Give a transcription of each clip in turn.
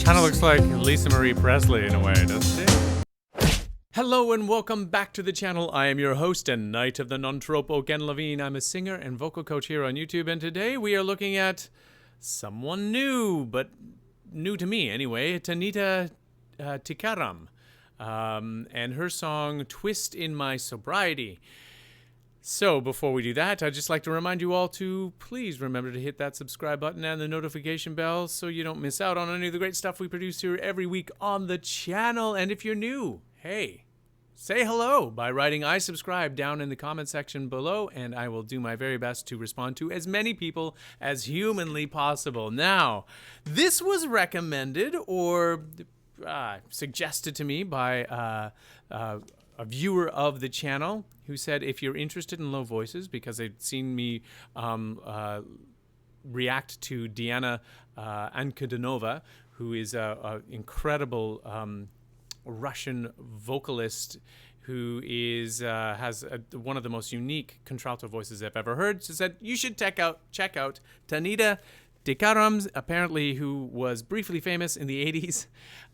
Kind of looks like Lisa Marie Presley in a way, doesn't it? Hello and welcome back to the channel. I am your host and Knight of the Non-Tropo, Ken Levine. I'm a singer and vocal coach here on YouTube, and today we are looking at someone new, but new to me anyway, Tanita Tikaram, and her song Twist in My Sobriety. So before we do that, I'd just like to remind you all to please remember to hit that subscribe button and the notification bell so you don't miss out on any of the great stuff we produce here every week on the channel. And if you're new, hey, say hello by writing I subscribe down in the comment section below, and I will do my very best to respond to as many people as humanly possible. Now, this was recommended or suggested to me by a viewer of the channel who said, if you're interested in low voices, because they'd seen me react to Diana Ankudinova, who is an incredible Russian vocalist who is has one of the most unique contralto voices I've ever heard. She said, you should check out Tanita Tikaram, apparently who was briefly famous in the 80s.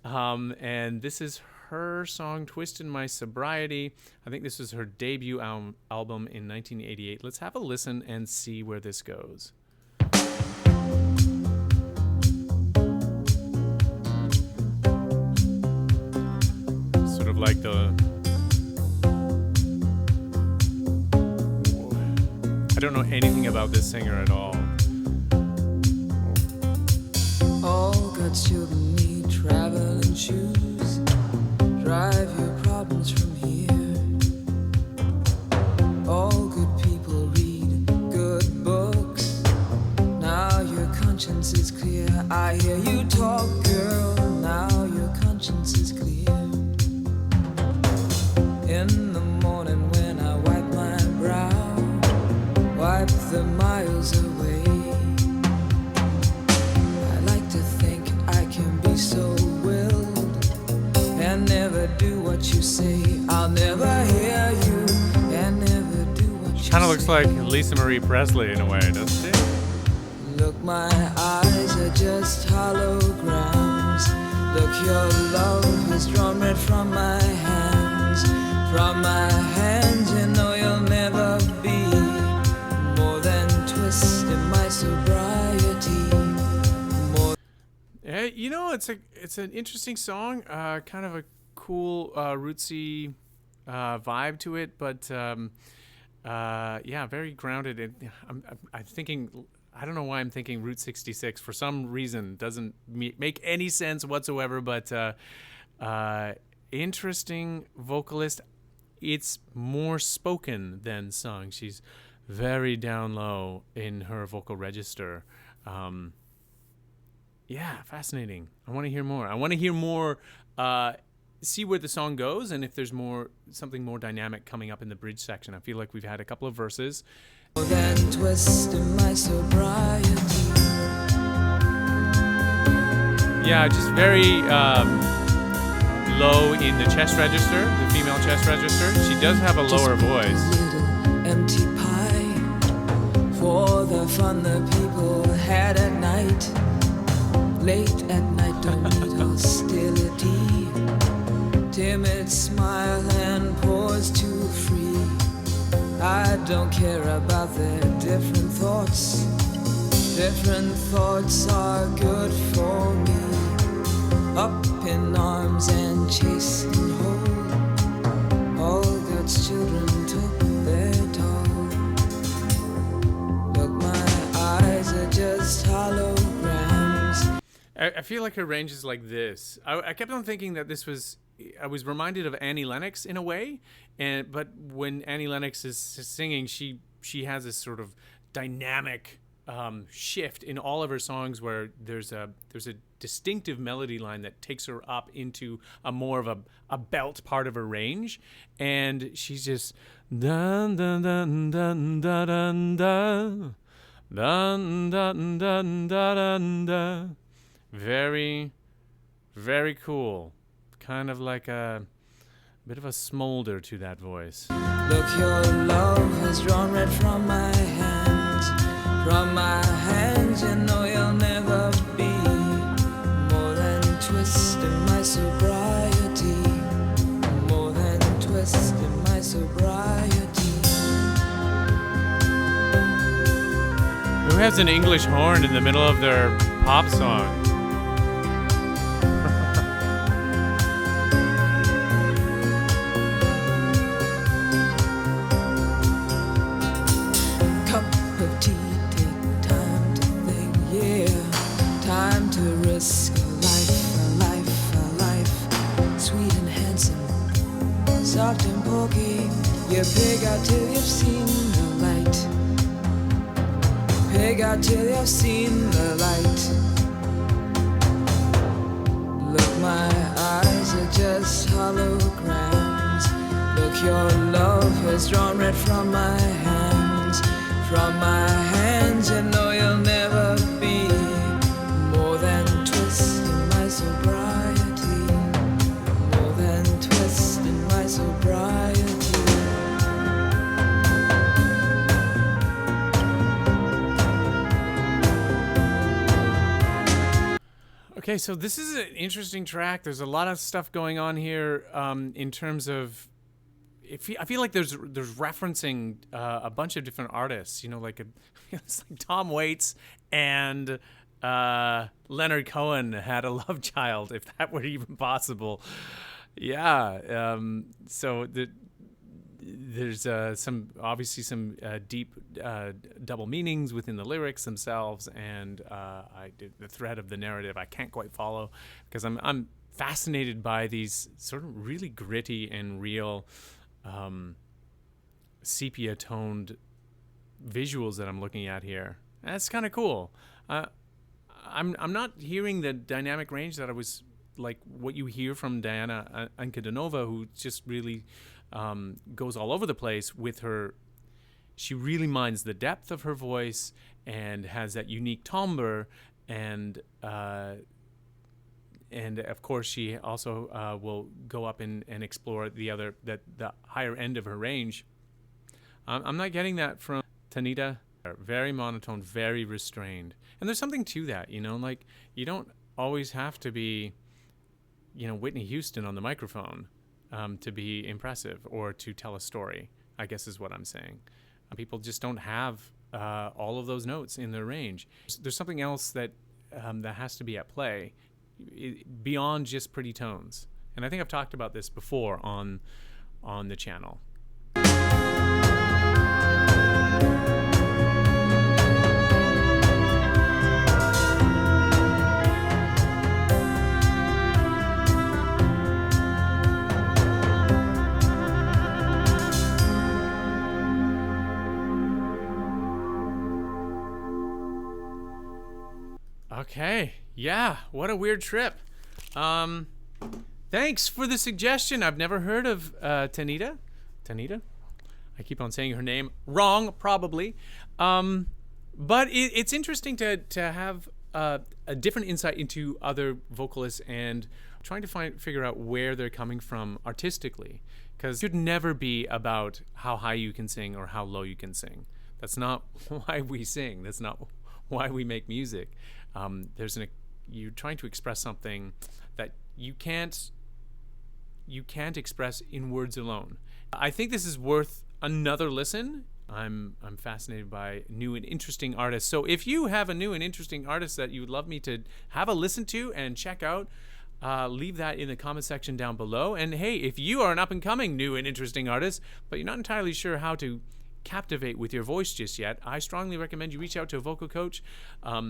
And this is her song, Twist in My Sobriety. I think this was her debut album in 1988. Let's have a listen and see where this goes. Sort of like I don't know anything about this singer at all. All God's children need traveling shoes. Drive your problems from here. All good people read good books. Now your conscience is clear. I hear you talk, girl. Now your conscience is clear. In the morning when I wipe my brow, wipe the miles away. I like to think I can be so willed and never do what you say. I'll never hear you and never do what you say. Kind of looks like Lisa Marie Presley in a way, doesn't it? Look, my eyes are just holograms. Look, your love has drawn red from my hands. From my hands, you know you'll never be more than twist in my sobriety. You know, it's an interesting song, kind of a cool rootsy vibe to it, but yeah, very grounded. I'm thinking, I don't know why I'm thinking Route 66 for some reason. Doesn't make any sense whatsoever, but interesting vocalist. It's more spoken than sung. She's very down low in her vocal register. Yeah, fascinating. I want to hear more. I want to hear more, see where the song goes, and if there's something more dynamic coming up in the bridge section. I feel like we've had a couple of verses. More than twist in my sobriety. Yeah, just very low in the chest register, the female chest register. She does have a lower voice. Little empty pie for the fun the people had at night. Late at night, don't need hostility. Timid smile and pause too free. I don't care about their different thoughts. Different thoughts are good for me. Up in arms and chase and hold. All God's children took their toll. Look, my eyes are just holograms. I feel like her range is like this. I kept on thinking that this was, I was reminded of Annie Lennox in a way, but when Annie Lennox is singing, she has this sort of dynamic shift in all of her songs where there's a distinctive melody line that takes her up into a more of a belt part of her range, and she's just dun dun dun dun dun dun dun dun dun dun dun dun. Very, very cool. Kind of like a bit of a smolder to that voice. Look, your love has drawn red from my hands. From my hands, you know you'll never be more than twist in my sobriety, more than twist in my sobriety. Who has an English horn in the middle of their pop song? Cup of tea, take time to think, yeah. Time to risk a life, a life, a life. Sweet and handsome, soft and pokey. You pig out till you've seen the light. Pig out till you've seen the light. Look, my eyes are just holograms. Look, your love has drawn red from my hands. From my hands, you know you'll never be more than twist in my sobriety. More than twist in my sobriety. Okay, so this is an interesting track. There's a lot of stuff going on here in terms of. I feel like there's referencing a bunch of different artists. You know, like it's like Tom Waits and Leonard Cohen had a love child, if that were even possible. Yeah. So there's some deep double meanings within the lyrics themselves, and the thread of the narrative I can't quite follow because I'm fascinated by these sort of really gritty and real sepia toned visuals that I'm looking at here. That's kind of cool. I'm not hearing the dynamic range that I was like what you hear from Diana Ankudinova, who just really goes all over the place with her. She really minds the depth of her voice and has that unique timbre, and of course she also will go up and explore the higher end of her range. I'm not getting that from Tanita. Very monotone, very restrained, and there's something to that, you know, like you don't always have to be, you know, Whitney Houston on the microphone to be impressive or to tell a story, I guess is what I'm saying. People just don't have all of those notes in their range. There's something else that has to be at play beyond just pretty tones. And I think I've talked about this before on the channel. Okay, yeah, what a weird trip. Thanks for the suggestion. I've never heard of Tanita. Tanita? I keep on saying her name wrong, probably. But it's interesting to have a different insight into other vocalists and trying to figure out where they're coming from artistically. Because it should never be about how high you can sing or how low you can sing. That's not why we sing. That's not why we make music. You're trying to express something that you can't express in words alone. I think this is worth another listen. I'm fascinated by new and interesting artists. So if you have a new and interesting artist that you would love me to have a listen to and check out, leave that in the comment section down below. And hey, if you are an up-and-coming new and interesting artist, but you're not entirely sure how to captivate with your voice just yet, I strongly recommend you reach out to a vocal coach.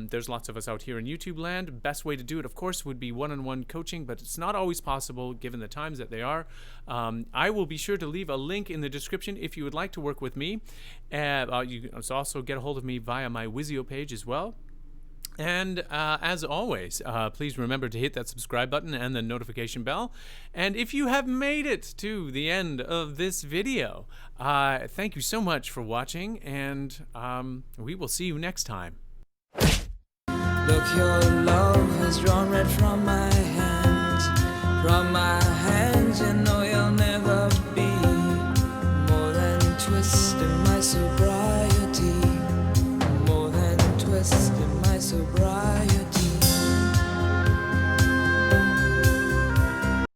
There's lots of us out here in YouTube land. Best way to do it, of course, would be one-on-one coaching, but it's not always possible given the times that they are. I will be sure to leave a link in the description if you would like to work with me. You can also get a hold of me via my Wizio page as well. And as always, please remember to hit that subscribe button and the notification bell. And if you have made it to the end of this video, thank you so much for watching, and we will see you next time. Look, your love has drawn red from my